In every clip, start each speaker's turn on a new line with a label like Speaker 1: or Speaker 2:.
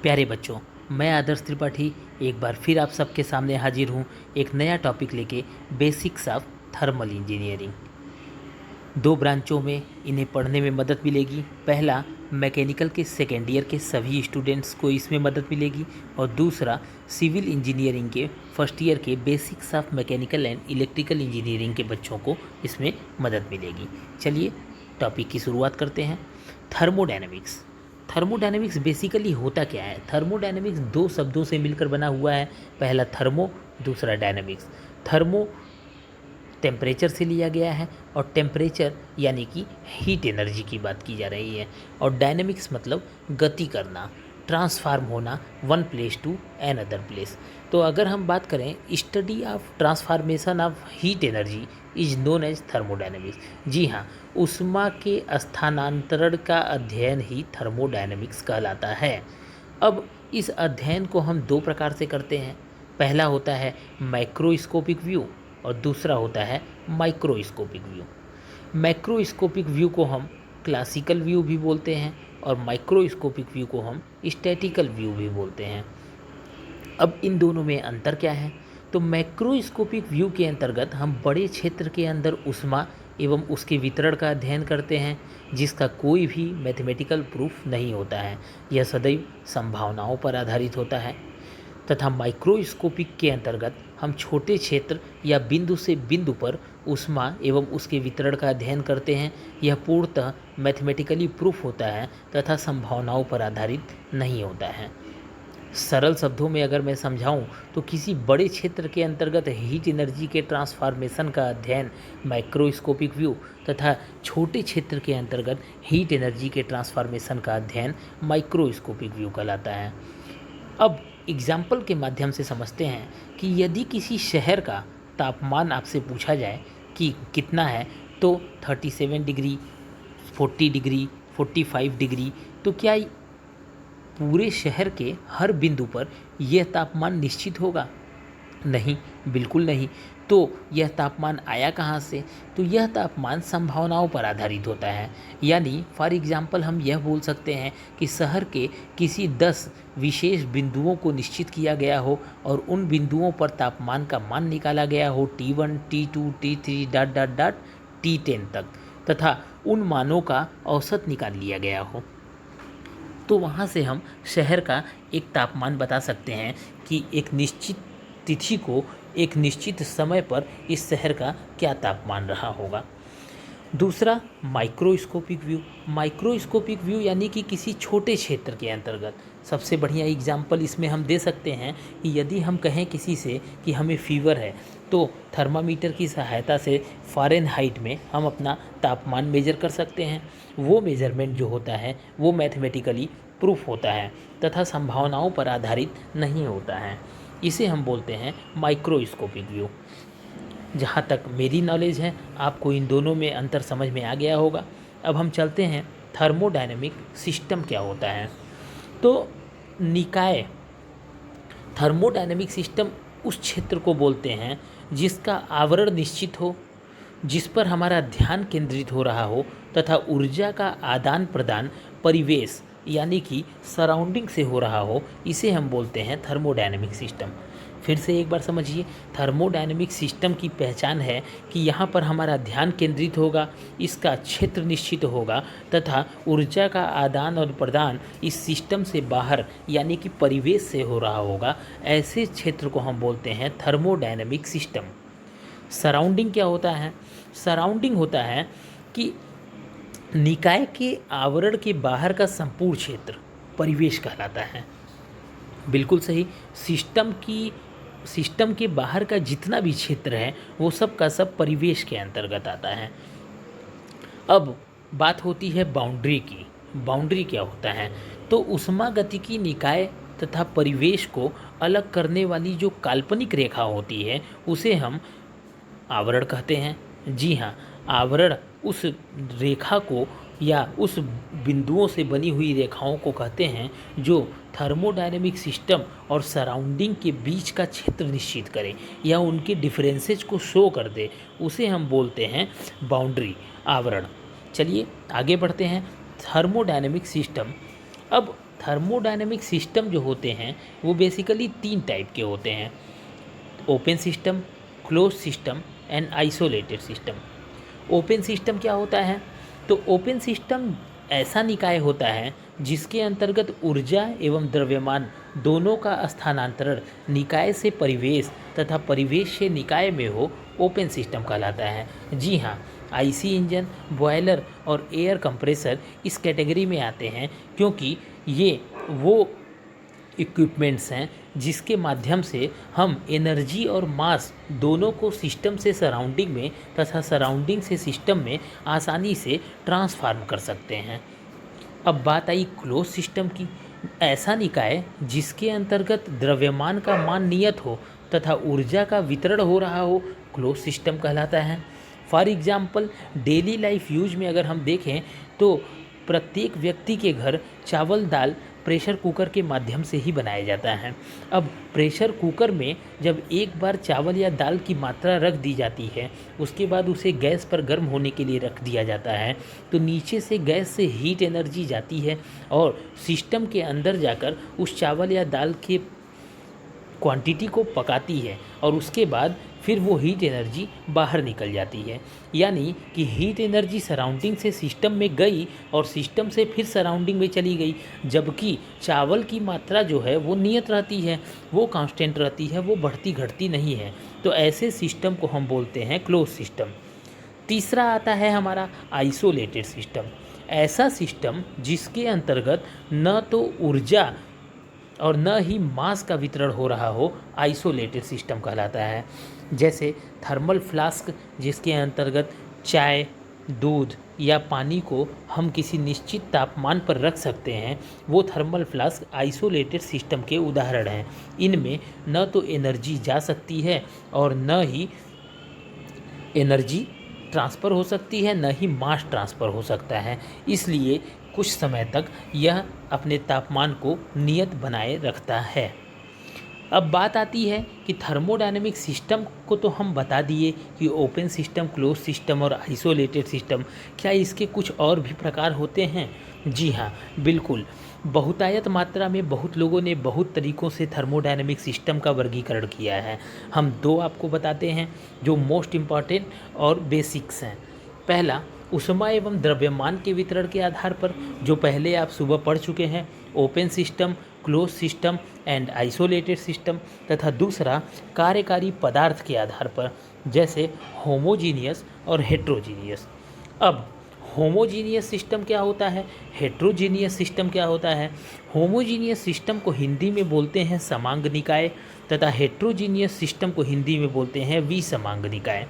Speaker 1: प्यारे बच्चों, मैं आदर्श त्रिपाठी एक बार फिर आप सबके सामने हाजिर हूँ एक नया टॉपिक लेके, बेसिक्स ऑफ थर्मल इंजीनियरिंग। दो ब्रांचों में इन्हें पढ़ने में मदद मिलेगी। पहला, मैकेनिकल के सेकेंड ईयर के सभी स्टूडेंट्स को इसमें मदद मिलेगी, और दूसरा, सिविल इंजीनियरिंग के फर्स्ट ईयर के basics of mechanical and electrical engineering के बच्चों को इसमें मदद मिलेगी। चलिए टॉपिक की शुरुआत करते हैं। थर्मोडायनेमिक्स। थर्मोडायनेमिक्स बेसिकली होता क्या है? थर्मोडायनेमिक्स दो शब्दों से मिलकर बना हुआ है। पहला थर्मो, दूसरा डायनेमिक्स। थर्मो टेम्परेचर से लिया गया है, और टेम्परेचर यानी कि हीट एनर्जी की बात की जा रही है, और डायनेमिक्स मतलब गति करना, ट्रांसफार्म होना one place to another place. तो अगर हम बात करें, study of transformation of heat energy is known as thermodynamics. जी हाँ, ऊष्मा के स्थानांतरण का अध्ययन ही थर्मोडायनेमिक्स कहलाता है। अब इस अध्ययन को हम दो प्रकार से करते हैं। पहला होता है मैक्रोस्कोपिक व्यू, और दूसरा होता है माइक्रोस्कोपिक व्यू। मैक्रोस्कोपिक व्यू को हम क्लासिकल व्यू भी बोलते हैं, और माइक्रोस्कोपिक व्यू को हम स्टैटिकल व्यू भी बोलते हैं। अब इन दोनों में अंतर क्या है? तो मैक्रोस्कोपिक व्यू के अंतर्गत हम बड़े क्षेत्र के अंदर ऊष्मा एवं उसके वितरण का अध्ययन करते हैं, जिसका कोई भी मैथमेटिकल प्रूफ नहीं होता है। यह सदैव संभावनाओं पर आधारित होता है। तथा माइक्रोस्कोपिक के अंतर्गत हम छोटे क्षेत्र या बिंदु से बिंदु पर ऊष्मा एवं उसके वितरण का अध्ययन करते हैं। यह पूर्णतः मैथमेटिकली प्रूफ होता है तथा संभावनाओं पर आधारित नहीं होता है। सरल शब्दों में अगर मैं समझाऊं, तो किसी बड़े क्षेत्र के अंतर्गत हीट एनर्जी के ट्रांसफॉर्मेशन का अध्ययन माइक्रोस्कोपिक व्यू, तथा छोटे क्षेत्र के अंतर्गत हीट एनर्जी के ट्रांसफॉर्मेशन का अध्ययन माइक्रोस्कोपिक व्यू कहलाता है। अब एग्जाम्पल के माध्यम से समझते हैं कि यदि किसी शहर का तापमान आपसे पूछा जाए कि कितना है, तो 37 डिग्री, 40 डिग्री, 45 डिग्री, तो क्या पूरे शहर के हर बिंदु पर यह तापमान निश्चित होगा? नहीं, बिल्कुल नहीं। तो यह तापमान आया कहाँ से? तो यह तापमान संभावनाओं पर आधारित होता है। यानी फॉर एग्जांपल हम यह बोल सकते हैं कि शहर के किसी 10 विशेष बिंदुओं को निश्चित किया गया हो, और उन बिंदुओं पर तापमान का मान निकाला गया हो T1, T2, T3 dot dot dot T10 तक, तथा उन मानों का औसत निकाल लिया गया हो। तो वहाँ से हम शहर का एक तापमान बता सकते हैं कि एक निश्चित तिथि को एक निश्चित समय पर इस शहर का क्या तापमान रहा होगा। दूसरा, माइक्रोस्कोपिक व्यू। माइक्रोस्कोपिक व्यू यानी कि किसी छोटे क्षेत्र के अंतर्गत। सबसे बढ़िया एग्जाम्पल इसमें हम दे सकते हैं कि यदि हम कहें किसी से कि हमें फीवर है, तो थर्मामीटर की सहायता से फ़ारेनहाइट में हम अपना तापमान मेजर कर सकते हैं। वो मेजरमेंट जो होता है वो मैथमेटिकली प्रूफ होता है तथा संभावनाओं पर आधारित नहीं होता है। इसे हम बोलते हैं माइक्रोस्कोपिक व्यू। जहाँ तक मेरी नॉलेज है, आपको इन दोनों में अंतर समझ में आ गया होगा। अब हम चलते हैं थर्मोडायनेमिक सिस्टम क्या होता है। तो निकाय, थर्मोडायनेमिक सिस्टम उस क्षेत्र को बोलते हैं जिसका आवरण निश्चित हो, जिस पर हमारा ध्यान केंद्रित हो रहा हो, तथा ऊर्जा का आदान प्रदान परिवेश यानी कि सराउंडिंग से हो रहा हो। इसे हम बोलते हैं थर्मोडायनेमिक सिस्टम। फिर से एक बार समझिए, थर्मोडायनेमिक सिस्टम की पहचान है कि यहाँ पर हमारा ध्यान केंद्रित होगा, इसका क्षेत्र निश्चित होगा, तथा ऊर्जा का आदान और प्रदान इस सिस्टम से बाहर यानी कि परिवेश से हो रहा होगा। ऐसे क्षेत्र को हम बोलते हैं थर्मोडायनेमिक सिस्टम। सराउंडिंग क्या होता है? सराउंडिंग होता है कि निकाय के आवरण के बाहर का संपूर्ण क्षेत्र परिवेश कहलाता है। बिल्कुल सही। सिस्टम के बाहर का जितना भी क्षेत्र है वो सब का सब परिवेश के अंतर्गत आता है। अब बात होती है बाउंड्री की। बाउंड्री क्या होता है? तो ऊष्मागतिकी निकाय तथा परिवेश को अलग करने वाली जो काल्पनिक रेखा होती है उसे हम आवरण कहते हैं। जी हाँ, आवरण उस रेखा को या उस बिंदुओं से बनी हुई रेखाओं को कहते हैं जो थर्मोडायनेमिक सिस्टम और सराउंडिंग के बीच का क्षेत्र निश्चित करे या उनके डिफरेंसेस को शो कर दे। उसे हम बोलते हैं बाउंड्री, आवरण। चलिए आगे बढ़ते हैं। थर्मोडायनेमिक सिस्टम अब थर्मोडायनेमिक सिस्टम जो होते हैं वो बेसिकली 3 टाइप के होते हैं: open system, close system and isolated system. Open system क्या होता है? तो ओपन सिस्टम ऐसा निकाय होता है जिसके अंतर्गत ऊर्जा एवं द्रव्यमान दोनों का स्थानांतरण निकाय से परिवेश तथा परिवेश से निकाय में हो, ओपन सिस्टम कहलाता है। जी हाँ, आईसी इंजन, बॉयलर और एयर कंप्रेसर इस कैटेगरी में आते हैं, क्योंकि ये वो इक्विपमेंट्स हैं जिसके माध्यम से हम एनर्जी और मास दोनों को सिस्टम से सराउंडिंग में तथा सराउंडिंग से सिस्टम में आसानी से ट्रांसफार्म कर सकते हैं। अब बात आई क्लोज सिस्टम की। ऐसा निकाय जिसके अंतर्गत द्रव्यमान का मान नियत हो तथा ऊर्जा का वितरण हो रहा हो, क्लोज सिस्टम कहलाता है। For example, daily life use में अगर हम देखें तो प्रत्येक व्यक्ति के घर चावल दाल प्रेशर कुकर के माध्यम से ही बनाया जाता है। अब प्रेशर कुकर में जब एक बार चावल या दाल की मात्रा रख दी जाती है, उसके बाद उसे गैस पर गर्म होने के लिए रख दिया जाता है, तो नीचे से गैस से हीट एनर्जी जाती है और सिस्टम के अंदर जाकर उस चावल या दाल के क्वांटिटी को पकाती है और उसके बाद फिर वो हीट एनर्जी बाहर निकल जाती है। यानी कि हीट एनर्जी सराउंडिंग से सिस्टम में गई और सिस्टम से फिर सराउंडिंग में चली गई, जबकि चावल की मात्रा जो है वो नियत रहती है, वो कांस्टेंट रहती है, वो बढ़ती घटती नहीं है। तो ऐसे सिस्टम को हम बोलते हैं क्लोज सिस्टम। तीसरा आता है हमारा आइसोलेटेड सिस्टम। ऐसा सिस्टम जिसके अंतर्गत न तो ऊर्जा और न ही मास का वितरण हो रहा हो, आइसोलेटेड सिस्टम कहलाता है। जैसे थर्मल फ्लास्क, जिसके अंतर्गत चाय, दूध या पानी को हम किसी निश्चित तापमान पर रख सकते हैं, वो थर्मल फ्लास्क आइसोलेटेड सिस्टम के उदाहरण हैं। इनमें न तो एनर्जी जा सकती है और न ही एनर्जी ट्रांसफ़र हो सकती है, न ही मास ट्रांसफ़र हो सकता है। इसलिए कुछ समय तक यह अपने तापमान को नियत बनाए रखता है। अब बात आती है कि थर्मोडायनेमिक सिस्टम को तो हम बता दिए कि ओपन सिस्टम, क्लोज सिस्टम और आइसोलेटेड सिस्टम। क्या इसके कुछ और भी प्रकार होते हैं? जी हाँ, बिल्कुल। बहुतायत मात्रा में बहुत लोगों ने बहुत तरीक़ों से थर्मोडायनेमिक सिस्टम का वर्गीकरण किया है। हम 2 आपको बताते हैं जो मोस्ट इम्पॉर्टेंट और बेसिक्स हैं। पहला, ऊष्मा एवं द्रव्यमान के वितरण के आधार पर, जो पहले आप सुबह पढ़ चुके हैं, open system, close system and isolated system. तथा दूसरा, कार्यकारी पदार्थ के आधार पर, जैसे होमोजीनियस और हेट्रोजीनियस। अब होमोजीनियस सिस्टम क्या होता है, हेट्रोजीनियस सिस्टम क्या होता है? होमोजीनियस सिस्टम को हिंदी में बोलते हैं समांग निकाय तथा हेट्रोजीनियस सिस्टम को हिंदी में बोलते हैं विसमांग निकाय।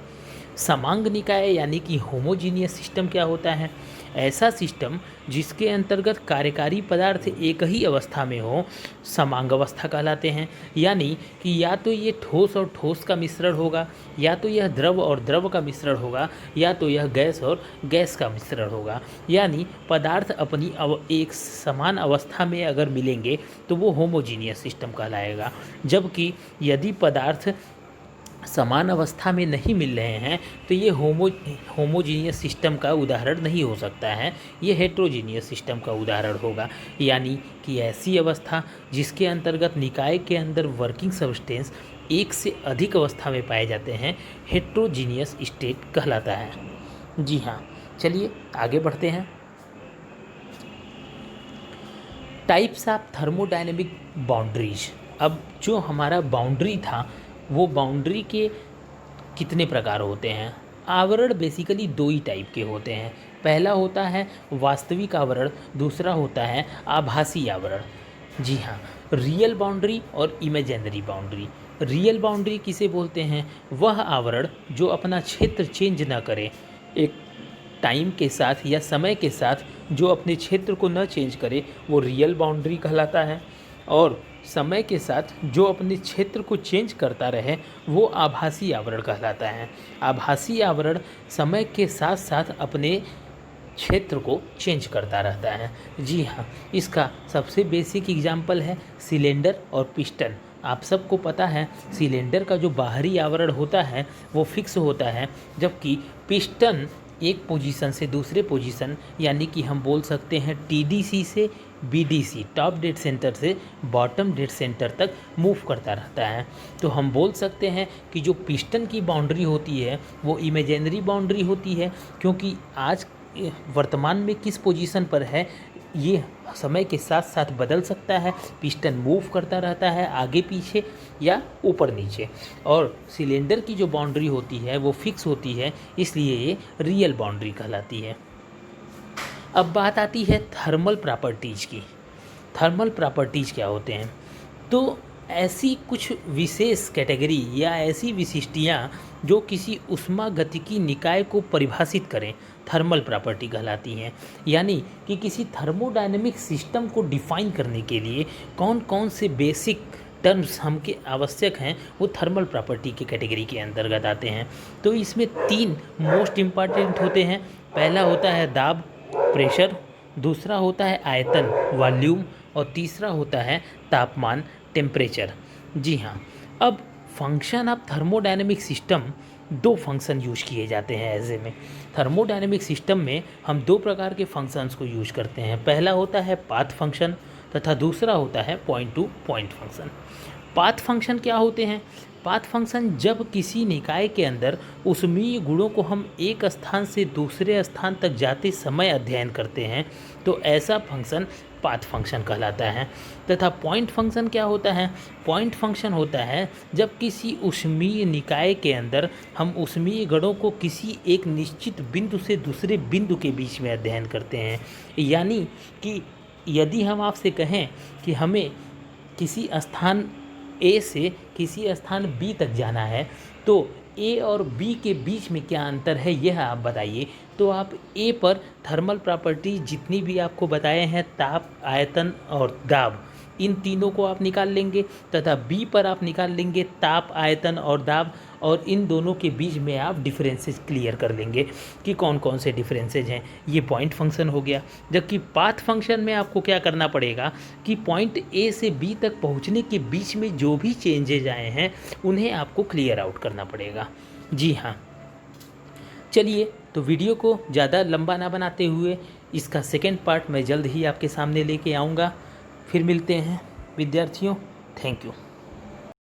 Speaker 1: समांग निकाय यानी कि होमोजीनियस सिस्टम क्या होता है? ऐसा सिस्टम जिसके अंतर्गत कार्यकारी पदार्थ एक ही अवस्था में हो, समांग अवस्था कहलाते हैं। यानी कि या तो ये ठोस और ठोस का मिश्रण होगा, या तो यह द्रव और द्रव का मिश्रण होगा, या तो यह गैस और गैस का मिश्रण होगा। यानी पदार्थ अपनी एक समान अवस्था में अगर मिलेंगे तो वो होमोजीनियस सिस्टम कहलाएगा। जबकि यदि पदार्थ समान अवस्था में नहीं मिल रहे हैं तो ये होमोजीनियस सिस्टम का उदाहरण नहीं हो सकता है, ये हेट्रोजीनियस सिस्टम का उदाहरण होगा। यानी कि ऐसी अवस्था जिसके अंतर्गत निकाय के अंदर वर्किंग सब्सटेंस एक से अधिक अवस्था में पाए जाते हैं, हेट्रोजीनियस स्टेट कहलाता है। जी हाँ, चलिए आगे बढ़ते हैं। Types of thermodynamic boundaries. अब जो हमारा बाउंड्री था, वो बाउंड्री के कितने प्रकार होते हैं? आवरण बेसिकली 2 ही टाइप के होते हैं। पहला होता है वास्तविक आवरण, दूसरा होता है आभासी आवरण। जी हाँ, रियल बाउंड्री और इमेजिनरी बाउंड्री। रियल बाउंड्री किसे बोलते हैं? वह आवरण जो अपना क्षेत्र चेंज ना करे, एक टाइम के साथ या समय के साथ जो अपने क्षेत्र को न चेंज करे, वो रियल बाउंड्री कहलाता है। और समय के साथ जो अपने क्षेत्र को चेंज करता रहे, वो आभासी आवरण कहलाता है। आभासी आवरण समय के साथ साथ अपने क्षेत्र को चेंज करता रहता है। जी हाँ, इसका सबसे बेसिक एग्जाम्पल है सिलेंडर और पिस्टन। आप सबको पता है सिलेंडर का जो बाहरी आवरण होता है वो फिक्स होता है, जबकि पिस्टन एक पोजीशन से दूसरे पोजीशन, यानी कि हम बोल सकते हैं टीडीसी से BDC टॉप डेड सेंटर से बॉटम डेड सेंटर तक मूव करता रहता है। तो हम बोल सकते हैं कि जो पिस्टन की बाउंड्री होती है वो इमेजिनरी बाउंड्री होती है, क्योंकि आज वर्तमान में किस पोजीशन पर है ये समय के साथ साथ बदल सकता है। पिस्टन मूव करता रहता है आगे पीछे या ऊपर नीचे, और सिलेंडर की जो बाउंड्री होती है वो फिक्स होती है, इसलिए ये रियल बाउंड्री कहलाती है। अब बात आती है थर्मल प्रॉपर्टीज़ की। थर्मल प्रॉपर्टीज़ क्या होते हैं? तो ऐसी कुछ विशेष कैटेगरी या ऐसी विशिष्टियाँ जो किसी ऊष्मागतिकी निकाय को परिभाषित करें, थर्मल प्रॉपर्टी कहलाती हैं। यानी कि किसी थर्मोडायनेमिक सिस्टम को डिफाइन करने के लिए कौन कौन से बेसिक टर्म्स हमके आवश्यक हैं वो थर्मल प्रॉपर्टी की कैटेगरी के अंतर्गत आते हैं। तो इसमें 3 मोस्ट इम्पॉर्टेंट होते हैं। पहला होता है दाब, प्रेशर, दूसरा होता है आयतन, वॉल्यूम, और तीसरा होता है तापमान, टेम्परेचर। जी हाँ, अब function of thermodynamic system 2 function use किए जाते हैं ऐसे में। थर्मोडायनेमिक सिस्टम में हम 2 प्रकार के फंक्शंस को यूज करते हैं। पहला होता है पाथ फंक्शन तथा दूसरा होता है point two point function. Path function क्या होते हैं? पाथ फंक्शन जब किसी निकाय के अंदर ऊष्मीय गुणों को हम एक स्थान से दूसरे स्थान तक जाते समय अध्ययन करते हैं तो ऐसा फंक्शन पाथ फंक्शन कहलाता है। तथा पॉइंट फंक्शन क्या होता है? पॉइंट फंक्शन होता है जब किसी ऊष्मीय निकाय के अंदर हम ऊष्मीय गणों को किसी एक निश्चित बिंदु से दूसरे बिंदु के बीच में अध्ययन करते हैं। यानी कि यदि हम आपसे कहें कि हमें किसी स्थान A से किसी स्थान B तक जाना है तो A और B के बीच में क्या अंतर है यह आप बताइए। तो आप A पर थर्मल प्रॉपर्टी जितनी भी आपको बताए हैं, ताप, आयतन और दाब, इन तीनों को आप निकाल लेंगे, तथा B पर आप निकाल लेंगे ताप, आयतन और दाब, और इन दोनों के बीच में आप डिफरेंसेस क्लियर कर लेंगे कि कौन कौन से डिफरेंसेज हैं। ये पॉइंट फंक्शन हो गया। जबकि पाथ फंक्शन में आपको क्या करना पड़ेगा कि पॉइंट A से B तक पहुंचने के बीच में जो भी चेंजेज आए हैं उन्हें आपको क्लियर आउट करना पड़ेगा। जी हाँ, चलिए तो वीडियो को ज़्यादा लंबा ना बनाते हुए इसका सेकेंड पार्ट मैं जल्द ही आपके सामने लेके आऊँगा। फिर मिलते हैं विद्यार्थियों। Thank you.